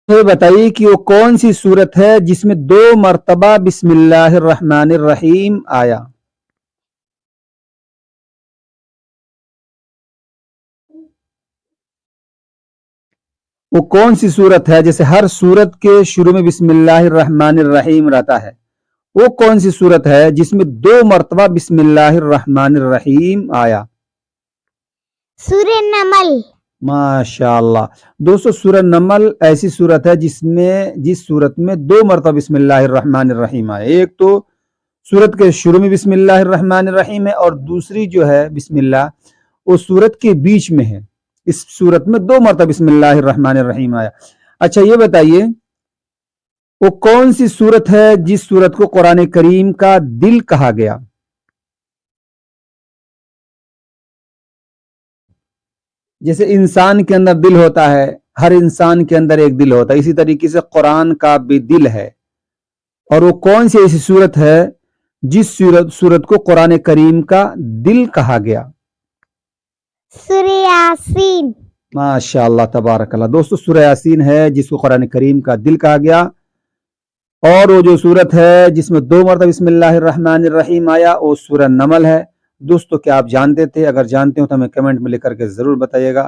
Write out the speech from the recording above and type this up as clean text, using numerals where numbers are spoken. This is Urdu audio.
یہ بتائیے کہ وہ کون سی صورت ہے جس میں 2 مرتبہ بسم اللہ الرحمن الرحیم آیا؟ وہ کون سی صورت ہے؟ جیسے ہر صورت کے شروع میں بسم اللہ الرحمن الرحیم رہتا ہے، وہ کون سی صورت ہے جس میں 2 مرتبہ بسم اللہ الرحمن الرحیم آیا؟ سورہ نمل۔ ماشاء اللہ دوستو، سورہ نمل ایسی صورت ہے جس صورت میں 2 مرتبہ بسم اللہ الرحمن الرحیم آئے۔ ایک تو صورت کے شروع میں بسم اللہ الرحمن الرحیم ہے، اور دوسری جو ہے بسم اللہ وہ صورت کے بیچ میں ہے۔ اس صورت میں 2 مرتبہ بسم اللہ الرحمن الرحیم آیا۔ اچھا یہ بتائیے وہ کون سی صورت ہے جس صورت کو قرآن کریم کا دل کہا گیا؟ جیسے انسان کے اندر دل ہوتا ہے، ہر انسان کے اندر ایک دل ہوتا ہے، اسی طریقے سے قرآن کا بھی دل ہے۔ اور وہ کون سی ایسی صورت ہے جس صورت کو قرآن کریم کا دل کہا گیا؟ سورہ یاسین۔ ماشاء اللہ تبارک اللہ دوستو، سورہ یاسین ہے جس کو قرآن کریم کا دل کہا گیا۔ اور وہ جو صورت ہے جس میں 2 مرتبہ بسم اللہ الرحمن الرحیم آیا وہ سورہ نمل ہے۔ دوستو کیا آپ جانتے تھے؟ اگر جانتے ہو تو ہمیں کمنٹ میں لکھ کر کے ضرور بتائیے گا۔